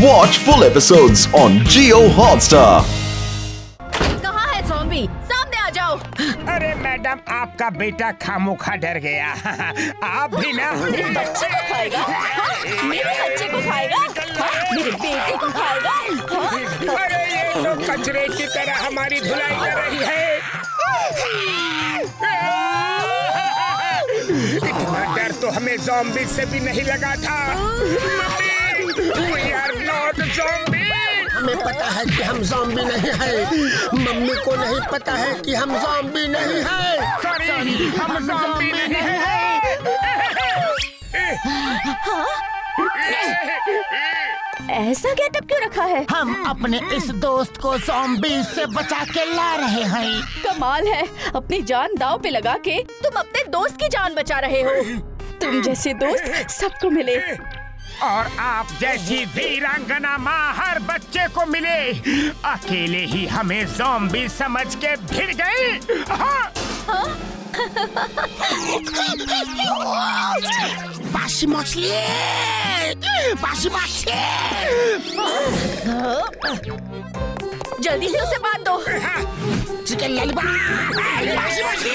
Watch full episodes on Jio Hotstar. कहाँ है zombie? सामने आ जाओ। अरे मैडम, आपका बेटा खामोखा डर गया। आप भी ना। मेरे बच्चे को खाएगा? हाँ? मेरे बच्चे को खाएगा? हाँ? मेरे बेटे को खाएगा? हाँ? अरे ये तो कचरे की तरह हमारी धुलाई कर रही है। इतना डर तो हमें ज़ॉम्बी से भी नहीं लगा था। Mummy, we are not zombie। हमें पता है कि हम ज़ॉम्बी नहीं हैं। मम्मी को नहीं पता है कि हम ज़ॉम्बी नहीं हैं। सॉरी, हम ज़ॉम्बी नहीं हैं। ऐसा गेटअप क्यों रखा है? हम अपने इस दोस्त को ज़ॉम्बी से बचा के ला रहे हैं। कमाल है, अपनी जान दांव पे लगा के तुम अपने दोस्त की जान बचा रहे हो। तुम जैसे दोस्त सबको मिले। और आप जैसी वीरांगना माँ हर बच्चे को मिले। अकेले ही हमें ज़ॉम्बी समझ के भिड़ गई। बासी मछली, बासी मछली। जल्दी से उसे बांध दो। चिकन लॉलीपॉप, बासी मछली।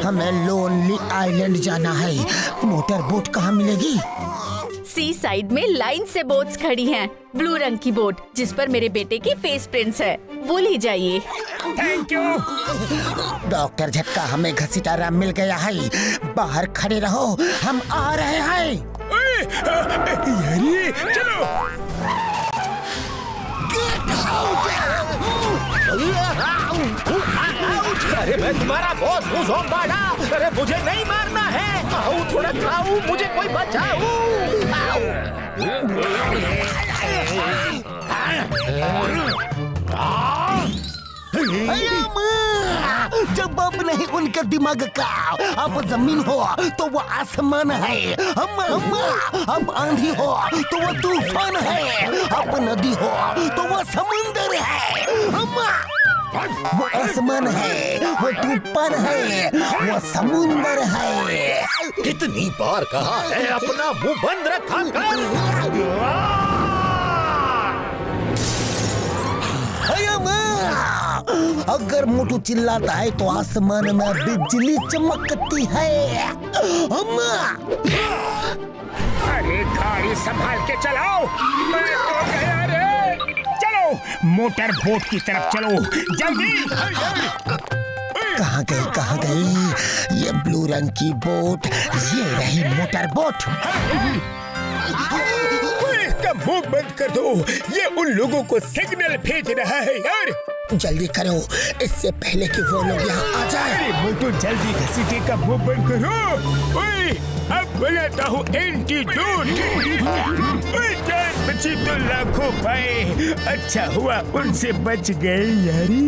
हमें लोनली आइलैंड जाना है। मोटर बोट कहाँ मिलेगी? सी साइड में लाइन से बोट्स खड़ी हैं। ब्लू रंग की बोट जिस पर मेरे बेटे की फेस प्रिंट्स है, वो ले जाइए। Thank you. डॉक्टर झटका, हमें घसीटा मिल गया है। बाहर खड़े रहो, हम आ रहे हैं। यारी, चलो। अरे मैं तुम्हारा बॉस हूँ ज़ोम्बाडा। अरे मुझे नहीं मारना है। आओ थोड़ा खाओ, मुझे कोई बचाओ। जब अब नहीं उनका दिमाग का, अब जमीन हो तो वो आसमान है। अब आंधी हो तो वो तूफान है। अब नदी हो तो वो समुंदर है। वो आसमान है, वो तूफान है, वो समुंदर है। कितनी बार कहा है अपना मुंह बंद रखा कर। अगर मोटू चिल्लाता है तो आसमान में बिजली चमकती है। अरे गाड़ी संभाल के चलाओ, मैं तो गया रे। चलो मोटर बोट की तरफ चलो, जल्दी। कहाँ गई ये ब्लू रंग की बोट? ये रही मोटर बोट। इसका मुंह बंद कर दो, ये उन लोगों को सिग्नल भेज रहा है यार। जल्दी करो, इससे पहले कि वो लोग यहाँ आ जाए। अरे मोटू, जल्दी घसीटे का मुंह बंद करो। ओए, अब बनाता हूँ एंटीडोट। जान बची तो लाखों पाए। अच्छा हुआ उनसे बच गए यारी।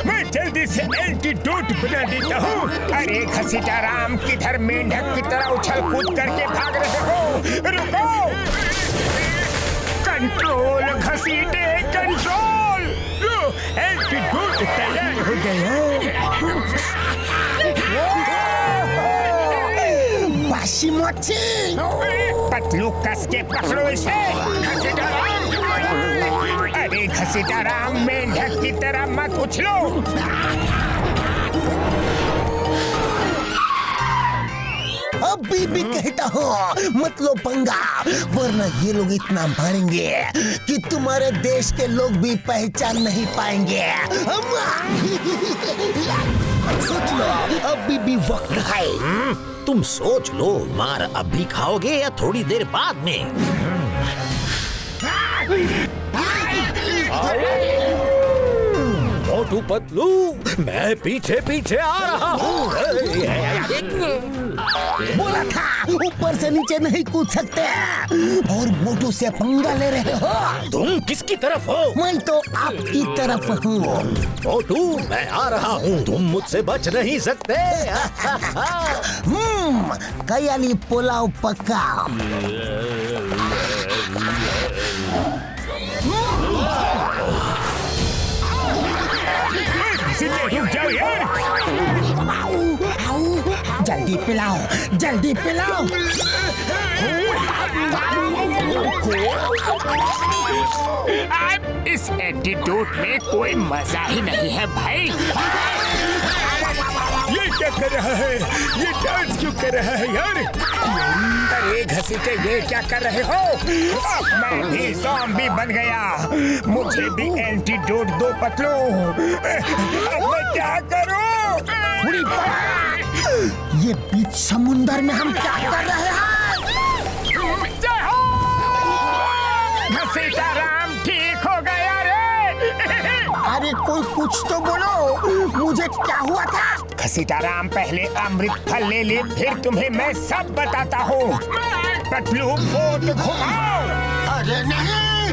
मैं जल्दी से एंटीडोट बना देता हूँ। अरे घसीटा राम, किधर मेंढक की तरह उछल कूद करके भाग रहे हो? रुको। Control घसीटे, control. एंटीडोट तैयार हो गया। बासी मच्छी, पतलू कस के पकड़ो इसे। घसीटा राम। अरे घसीटा राम, मेंढक की तरह मत उछलो। अभी भी कहता हूँ मत लो पंगा, वरना ये लोग इतना मारेंगे कि तुम्हारे देश के लोग भी पहचान नहीं पाएंगे। सोच लो, अभी भी वक्त है। तुम सोच लो, मार अभी खाओगे या थोड़ी देर बाद में? मोटू पतलू, मैं पीछे पीछे आ रहा हूँ। बोला था ऊपर से नीचे नहीं कूद सकते, और मोटू से पंगा ले रहे हो। तुम किसकी तरफ हो? मैं तो आपकी तरफ हूँ। मोटू, मैं आ रहा हूँ, तुम मुझसे बच नहीं सकते। कयाली पुलाव पक्का। रुक जाओ यार। जल्दी पिलाओ, जल्दी पिलाओ। अब इस एंटीडोट में कोई मजा ही नहीं है भाई। ये क्या कर रहा है? ये डांस क्यों कर रहा है यार? अरे घसीटे, ये क्या कर रहे हो? अब मैं भी ज़ॉम्बी बन गया। मुझे भी एंटीडोट दो पतलू। अब मैं क्या करूं? ये बीच समुंदर में हम क्या कर रहे हैं? घसीटा राम ठीक हो गया रे। अरे कोई कुछ तो बोलो, मुझे क्या हुआ था? घसीटाराम पहले अमृत फल ले ले, फिर तुम्हें मैं सब बताता हूँ। पतलू बोट घुमाओ। अरे नहीं,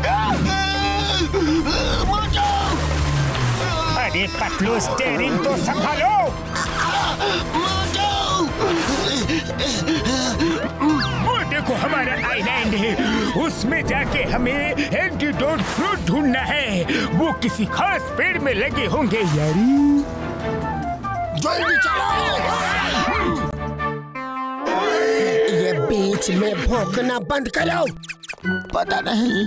अरे पतलू स्टीयरिंग तो संभालो। वो देखो हमारा आइलैंड है, उसमें जाके हमें एंटीडोट फ्रूट ढूंढना है। वो किसी खास पेड़ में लगे होंगे यारी। जल्दी चलो। ये बीच में भौंकना बंद करो। पता नहीं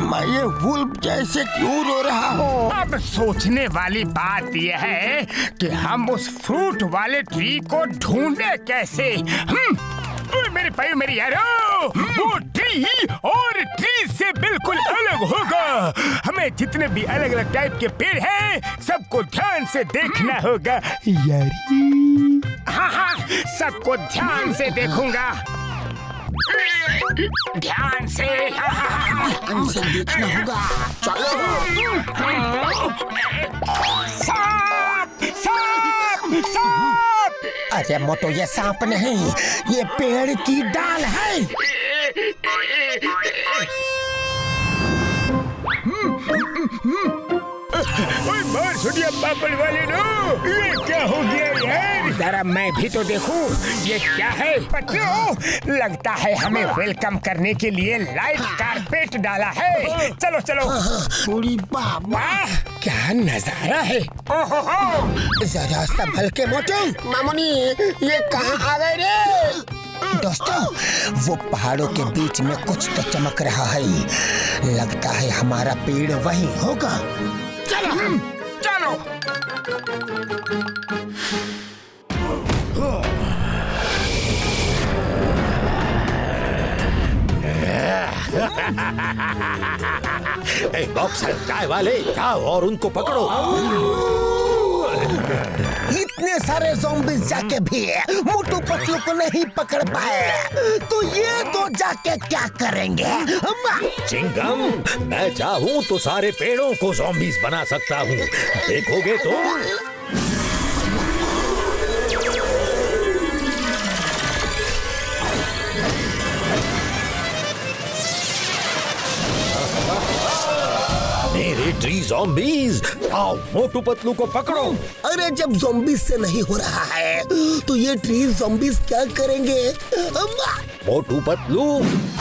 मैं ये वुल्फ जैसे क्यों रो रहा हूँ। अब सोचने वाली बात यह है कि हम उस फ्रूट वाले ट्री को ढूंढे कैसे। ओए मेरे भाई मेरी यारो, वो ट्री और ट्री से बिल्कुल अलग होगा। हमें जितने भी अलग अलग टाइप के पेड़ हैं, सबको ध्यान से देखना होगा यारी। हाँ, सबको ध्यान से देखूंगा। ध्यान से हमसे देखना होगा। सांप, सांप, सांप। अरे मोटो, ये सांप नहीं, ये पेड़ की डाल है। ओए मार छुटिया पापड़ वाले लो, ये क्या हो गया यार? जरा मैं भी तो देखूं, ये क्या है? पतलू, लगता है हमें वेलकम करने के लिए लाइट कारपेट डाला है। चलो चलो। पूरी बाबा, वाह, क्या नजारा है। ओहो, जरा संभल के मोटो। मामूनी ये कहाँ आ गए रे? दोस्तों, वो पहाड़ों के बीच में कुछ तो चमक रहा है। लगता है हमारा पेड़ वहीं होगा। चलो चलो। बॉक्सर चाय वाले जाओ और उनको पकड़ो। इतने सारे ज़ॉम्बीज़ जाके भी मोटू पतलू को नहीं पकड़ पाए, तो ये तो जाके क्या करेंगे? चिंगम, मैं चाहूँ तो सारे पेड़ों को ज़ॉम्बीज़ बना सकता हूँ। देखोगे तो? मेरे ट्री ज़ॉम्बीज़, आओ मोटू पतलू को पकड़ो। अरे जब ज़ॉम्बीज़ से नहीं हो रहा है, तो ये ट्री ज़ॉम्बीज़ क्या करेंगे? मोटू पतलू,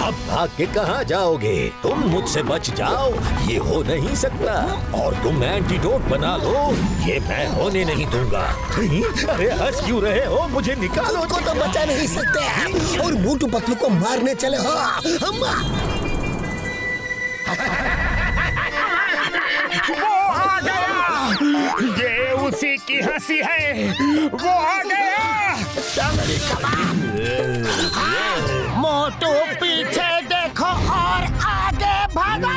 अब भाग के कहाँ जाओगे? तुम मुझसे बच जाओ, ये हो नहीं सकता। और तुम एंटीडोट बना लो, ये मैं होने नहीं दूंगा। अरे हंस क्यों रहे हो? मुझे निकालो। को तो बचा नहीं सकते और मोटू पतलू को मारने चले हो। वो आ गया, ये उसी की हंसी है। वो आ गया। मोटू पीछे देखो और आगे भागो।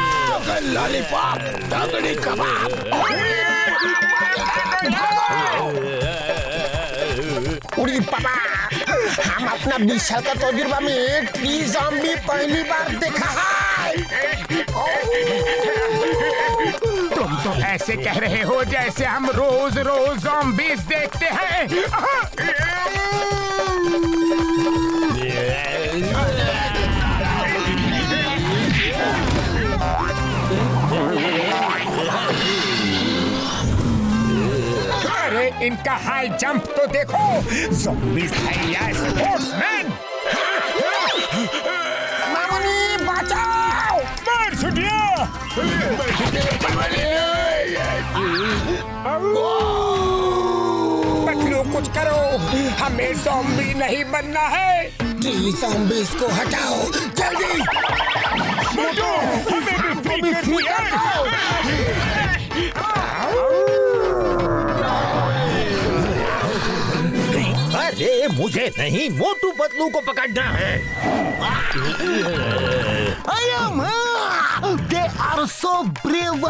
लॉलीपॉप, तगड़ी कबाब। उड़ी पापा, हम अपना 20 साल का तजुर्बा में ट्री ज़ॉम्बी पहली बार देखा है। तुम तो ऐसे कह रहे हो जैसे हम रोज रोज ज़ॉम्बीज़ देखते हैं। अरे इनका हाई जंप तो देखो। ज़ॉम्बीज़ है या स्पोर्ट्समैन? मामूनी बचाओ। मार छुटिया। पतलू कुछ करो, हम हमें ज़ॉम्बी नहीं बनना है। टी ज़ॉम्बीज को हटाओ जल्दी। मोटू, हमें भी फ्री कर दिया। अरे मुझे नहीं, मोटू पतलू को पकड़ना है। They are so brave.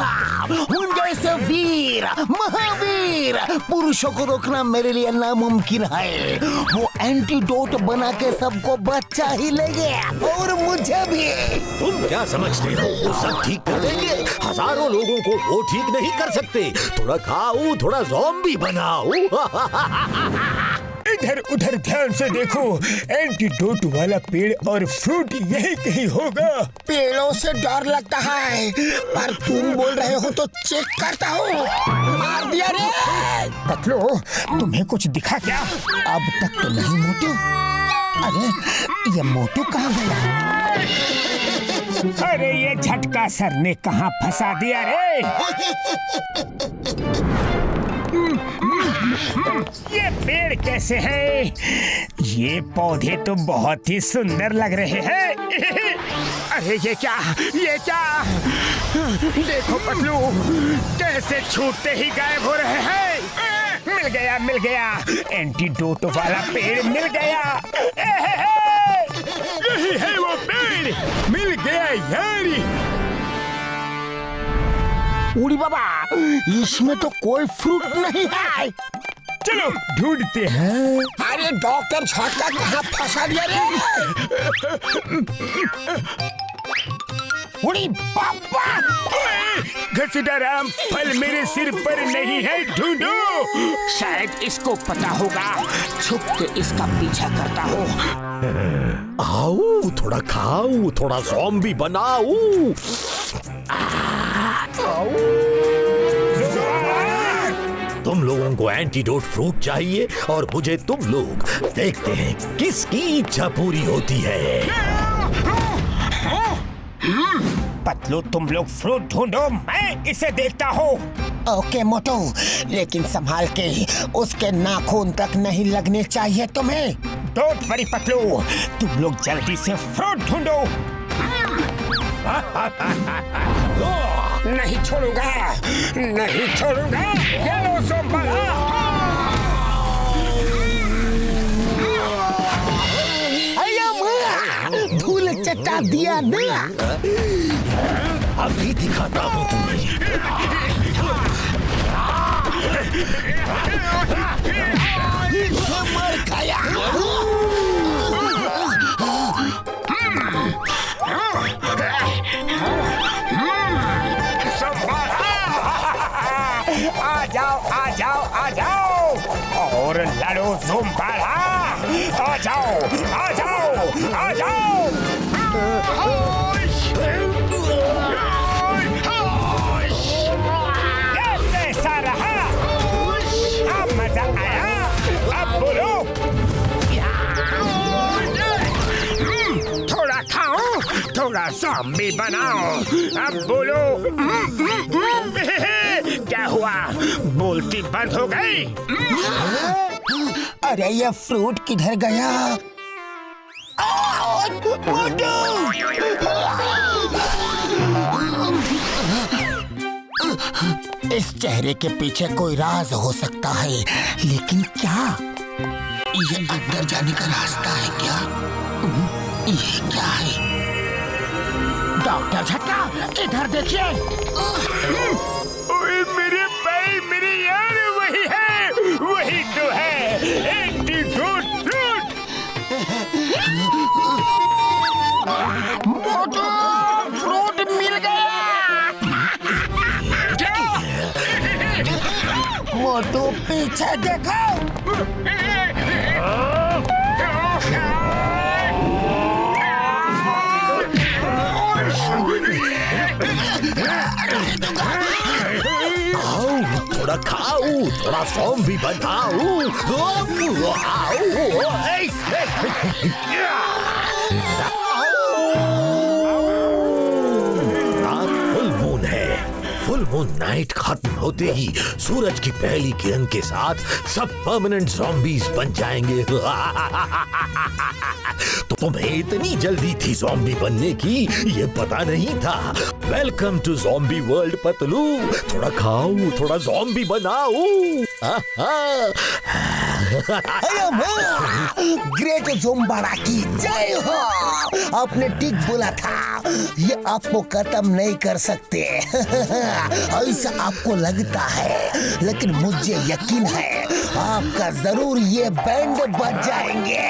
उन जैसे वीर महावीर पुरुषों को रोकना मेरे लिए नामुमकिन है। वो एंटीडोट बना के सबको बच्चा ही लेंगे और मुझे भी। तुम क्या समझते हो वो सब ठीक कर देंगे? हजारों लोगों को वो ठीक नहीं कर सकते। थोड़ा खाओ, थोड़ा ज़ॉम्बी बनाओ। इधर उधर ध्यान से देखो, एंटीडोट वाला पेड़ और फ्रूट यही कहीं होगा। पेड़ों से डर लगता है, पर तुम बोल रहे हो तो चेक करता हूँ। मार दिया रे। पतलू, तुम्हें कुछ दिखा क्या? अब तक तो नहीं मोटू। अरे ये मोटू कहाँ गया? अरे ये झटका सर ने कहाँ फंसा दिया रे? ये पेड़ कैसे है? ये पौधे तो बहुत ही सुंदर लग रहे हैं। अरे ये क्या? देखो पतलू, कैसे छूटते ही गायब हो रहे हैं। मिल गया एंटीडोट वाला पेड़ मिल गया। यही है वो पेड़, मिल गया यारी। उड़ी बाबा, इसमें तो कोई फ्रूट नहीं है। चलो ढूंढते हैं। अरे डॉक्टर झटका कहाँ फंसा दिया रे? उड़ी बाबा, घसीटाराम, फल मेरे सिर पर नहीं है, ढूंढो। शायद इसको पता होगा, छुप के इसका पीछा करता हो। आओ, थोड़ा खाओ, थोड़ा ज़ॉम्बी बनाओ। तुम लोगों को एंटीडोट फ्रूट चाहिए और मुझे तुम लोग। देखते हैं किसकी इच्छा पूरी होती है। पतलू, तुम लोग फ्रूट ढूंढो, मैं इसे देखता हूँ। ओके मोटू, लेकिन संभाल के, उसके नाखून तक नहीं लगने चाहिए तुम्हें। डोंट वरी पतलू, तुम लोग जल्दी से फ्रूट ढूंढो। नहीं छोड़ूंगा। ये लो ज़ोंबला। धूल चटा दिया ना। अभी दिखाता हूँ तुम्हें। मर गया। आ जाओ और लड़ो ज़ोंबला। आ जाओ। कैसा रहा? अब मजा आया? अब बोलो। थोड़ा खाओ, थोड़ा ज़ॉम्बी बनाओ। अब बोलो। क्या हुआ? बोलती बंद हो गई? अरे ये फ्रूट किधर गया? इस चेहरे के पीछे कोई राज हो सकता है, लेकिन क्या? ये अंदर जाने का रास्ता है क्या? ये क्या है? डॉक्टर झटका, इधर देखिए। ओए मेरे भाई, मेरे यार, वही तो है एंटीडोट फ्रूट। मोटू, फ्रूट मिल गया। मोटू पीछे देखो। थोड़ा खाओ, थोड़ा ज़ॉम्बी बनाओ। फुल मून है, फुल मून नाइट खत्म होते ही सूरज की पहली किरण के साथ सब परमानेंट ज़ॉम्बीज बन जाएंगे। तो तुम्हें इतनी जल्दी थी ज़ॉम्बी बनने की, ये पता नहीं था। Welcome to zombie world Patlu. थोड़ा खाओ, थोड़ा ज़ॉम्बी बनाओ। ग्रेट ज़ोम्बाड़ा की जय हो। आपने ठीक बोला था, ये आपको खत्म नहीं कर सकते। ऐसा आपको लगता है, लेकिन मुझे यकीन है आपका जरूर ये बैंड बज जाएंगे।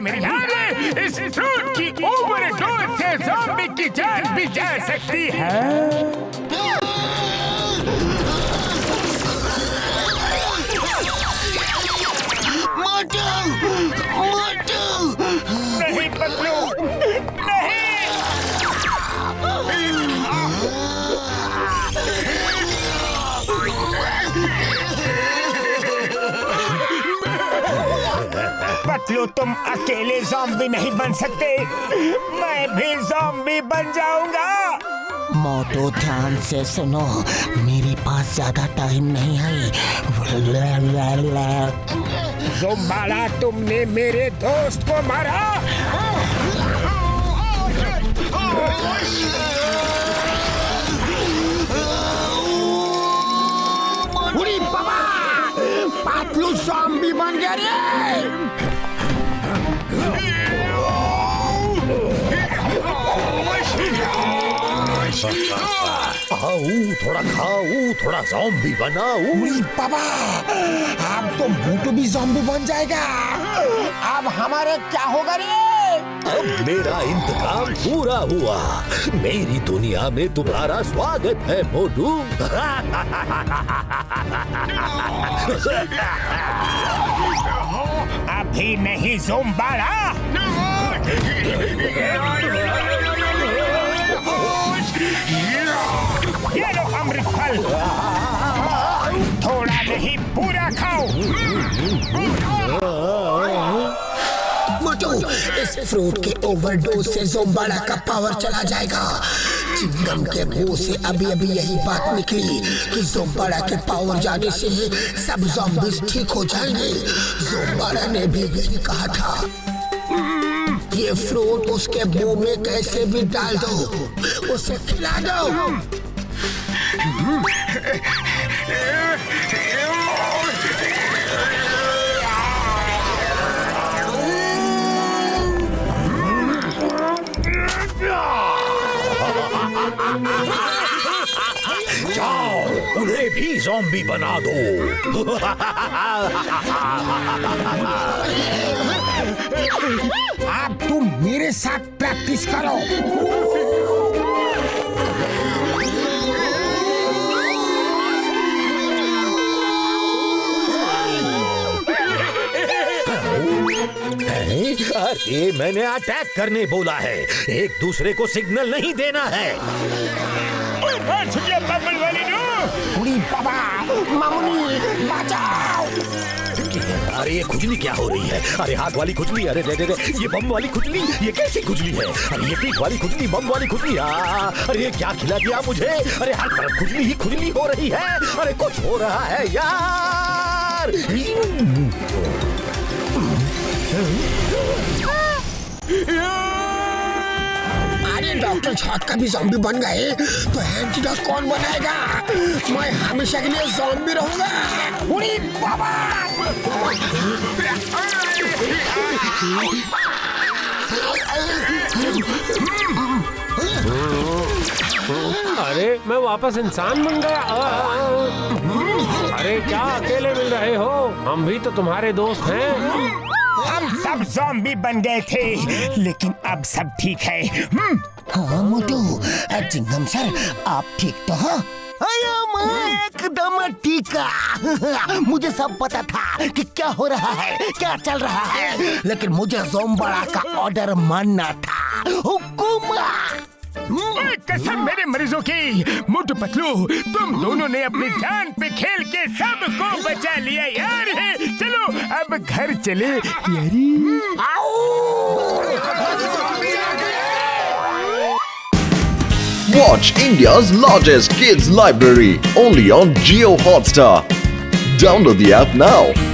मेरी जान, इस फ्रूट की ओवरडोज से ज़ॉम्बी की जान भी जा सकती है। मोटू, मोटू। नहीं पतलू, नहीं। पतलू, तुम अकेले ज़ॉम्बी नहीं बन सकते, मैं भी ज़ॉम्बी बन जाऊंगा। मोटू ध्यान से सुनो, मेरे पास ज्यादा टाइम नहीं है। ज़ोम्बाड़ा, तुमने मेरे दोस्त को मारा। उड़ी बाबा, पतलू ज़ॉम्बी बन गया रे। खाओ, थोड़ा खाओ, थोड़ा ज़ॉम्बी बनाओ। उड़ी बाबा, अब तो मोटू भी ज़ॉम्बी बन जाएगा। अब हमारे क्या होगा रे? अब मेरा इंतकाम पूरा हुआ। मेरी दुनिया में तुम्हारा स्वागत है मोटू। अभी नहीं ज़ोम्बाड़ा। ये लो अमृत फल, थोड़ा नहीं पूरा खाओ। मोटू, इस फ्रूट के ओवरडोज से ज़ोम्बाड़ा का पावर चला जाएगा। चिंगम के मुंह से अभी अभी यही बात निकली कि ज़ोम्बाड़ा के पावर जाने से सब ज़ॉम्बीज ठीक हो जाएंगे। ज़ोम्बाड़ा ने भी यही कहा था। ये फ्रूट उसके मुंह में कैसे भी डाल दो, उसे खिला दो। जाओ, उन्हें भी ज़ॉम्बी बना दो। अब तुम मेरे साथ प्रैक्टिस करो। अरे मैंने अटैक करने बोला है, एक दूसरे को सिग्नल नहीं देना है। उड़ी बाबा, मामुनी बचाओ। अरे ये खुजली क्या हो रही है? अरे हाथ वाली खुजली, अरे दे, ये बम वाली खुजली, ये कैसी खुजली है? अरे ये पीठ वाली खुजली, बम वाली खुजली। अरे ये क्या खिला दिया मुझे? अरे हर तरफ खुजली ही खुजली हो रही है। अरे कुछ हो रहा है यार। अरे डॉक्टर छाट का भी ज़ॉम्बी बन गए, तो एंटीडोट कौन बनाएगा? मैं हमेशा के लिए ज़ॉम्बी रहूंगा। उड़ी बाबा। अरे मैं वापस इंसान बन गया। अरे क्या अकेले मिल रहे हो? हम भी तो तुम्हारे दोस्त हैं। हम सब ज़ॉम्बी बन गए थे, लेकिन अब सब ठीक है। हाँ मोटू, चिंगम सर, आप ठीक तो हो? एकदम ठीक। मुझे सब पता था कि क्या हो रहा है, क्या चल रहा है, लेकिन मुझे ज़ोम्बाड़ा का ऑर्डर मानना था। हुकुम। कसम मेरे मरीजों की। मोटू पतलू, तुम दोनों ने अपनी जान पे खेल के सबको बचा लिया यार। चलो अब घर चले यारी। Watch India's largest kids library only on Jio Hotstar. Download the app now.